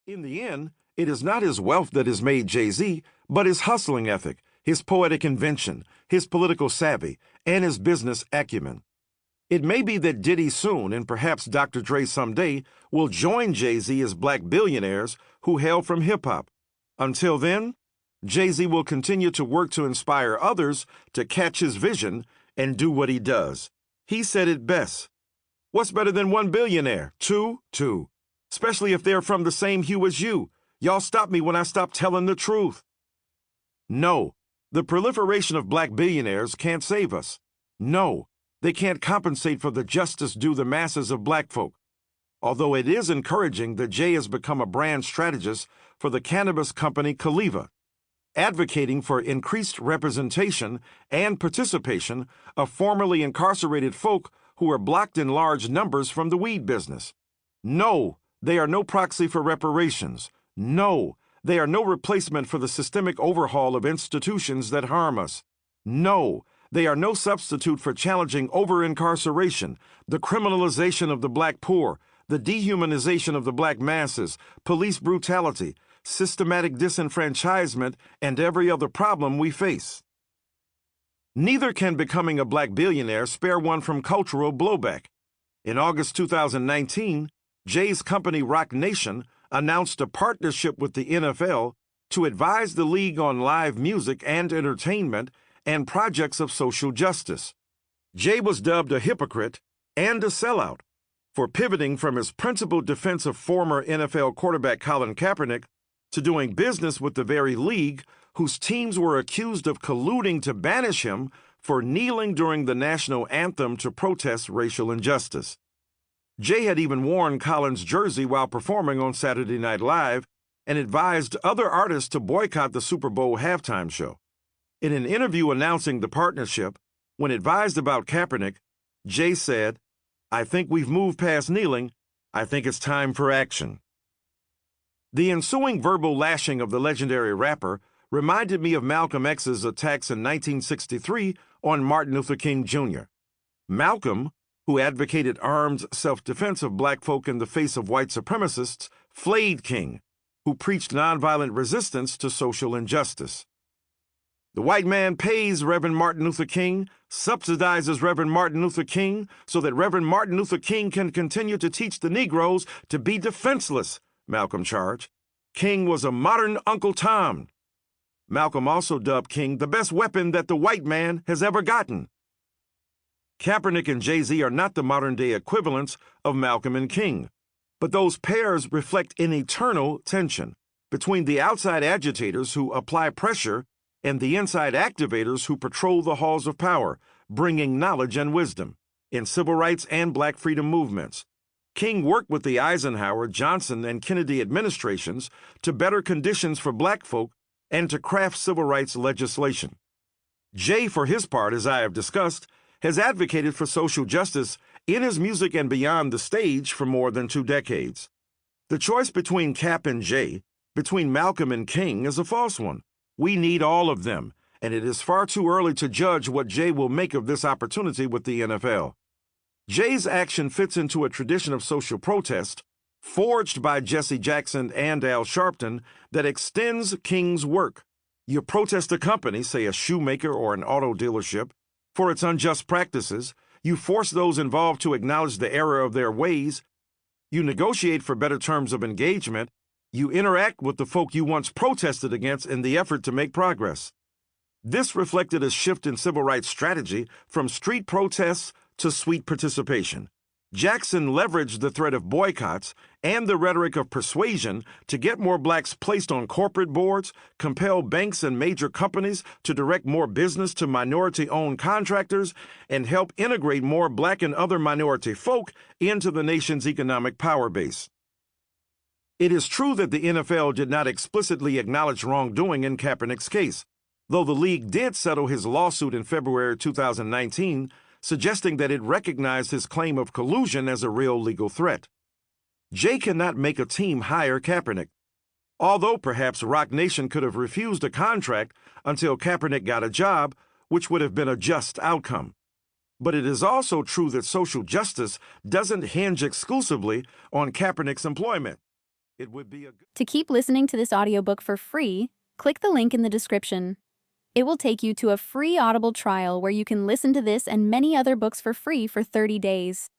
In the end, it is not his wealth that has made Jay Z, but his hustling ethic, his poetic invention, his political savvy, and his business acumen. It may be that Diddy soon, and perhaps Dr. Dre someday, will join Jay Z as black billionaires who hail from hip hop. Until then, Jay Z will continue to work to inspire others to catch his vision and do what he does. He said it best. What's better than one billionaire? Two. Especially if they're from the same hue as you. Y'all stop me when I stop telling the truth. No, the proliferation of black billionaires can't save us. No, they can't compensate for the justice due the masses of black folk. Although it is encouraging that Jay has become a brand strategist for the cannabis company Caliva, advocating for increased representation and participation of formerly incarcerated folk who are blocked in large numbers from the weed business. No, they are no proxy for reparations. No, they are no replacement for the systemic overhaul of institutions that harm us. No, they are no substitute for challenging over-incarceration, the criminalization of the black poor, the dehumanization of the black masses, police brutality, systematic disenfranchisement, and every other problem we face. Neither can becoming a black billionaire spare one from cultural blowback. In August 2019, Jay's company Roc Nation announced a partnership with the NFL to advise the league on live music and entertainment and projects of social justice. Jay was dubbed a hypocrite and a sellout for pivoting from his principled defense of former NFL quarterback Colin Kaepernick to doing business with the very league whose teams were accused of colluding to banish him for kneeling during the national anthem to protest racial injustice. Jay had even worn Colin's jersey while performing on Saturday Night Live and advised other artists to boycott the Super Bowl halftime show. In an interview announcing the partnership, when advised about Kaepernick, Jay said, "I think we've moved past kneeling. I think it's time for action." The ensuing verbal lashing of the legendary rapper reminded me of Malcolm X's attacks in 1963 on Martin Luther King Jr. Malcolm, who advocated armed self-defense of black folk in the face of white supremacists, flayed King, who preached nonviolent resistance to social injustice. The white man pays Reverend Martin Luther King, subsidizes Reverend Martin Luther King, so that Reverend Martin Luther King can continue to teach the Negroes to be defenseless, Malcolm charged. King was a modern Uncle Tom. Malcolm also dubbed King the best weapon that the white man has ever gotten. Kaepernick and Jay Z are not the modern-day equivalents of Malcolm and King, but those pairs reflect an eternal tension between the outside agitators who apply pressure and the inside activators who patrol the halls of power, bringing knowledge and wisdom in civil rights and black freedom movements. King worked with the Eisenhower, Johnson, and Kennedy administrations to better conditions for black folk and to craft civil rights legislation. Jay, for his part, as I have discussed, has advocated for social justice in his music and beyond the stage for more than 2 decades. The choice between Cap and Jay, between Malcolm and King, is a false one. We need all of them, and it is far too early to judge what Jay will make of this opportunity with the NFL. Jay's action fits into a tradition of social protest, forged by Jesse Jackson and Al Sharpton, that extends King's work. You protest a company, say a shoemaker or an auto dealership, for its unjust practices. You force those involved to acknowledge the error of their ways. You negotiate for better terms of engagement. You interact with the folk you once protested against in the effort to make progress. This reflected a shift in civil rights strategy from street protests to sweet participation. Jackson leveraged the threat of boycotts and the rhetoric of persuasion to get more blacks placed on corporate boards, compel banks and major companies to direct more business to minority-owned contractors, and help integrate more black and other minority folk into the nation's economic power base. It is true that the NFL did not explicitly acknowledge wrongdoing in Kaepernick's case, though the league did settle his lawsuit in February 2019, suggesting that it recognized his claim of collusion as a real legal threat. Jay cannot make a team hire Kaepernick, although perhaps Roc Nation could have refused a contract until Kaepernick got a job, which would have been a just outcome. But it is also true that social justice doesn't hinge exclusively on Kaepernick's employment. It would be a good... To keep listening to this audiobook for free, click the link in the description. It will take you to a free Audible trial where you can listen to this and many other books for free for 30 days.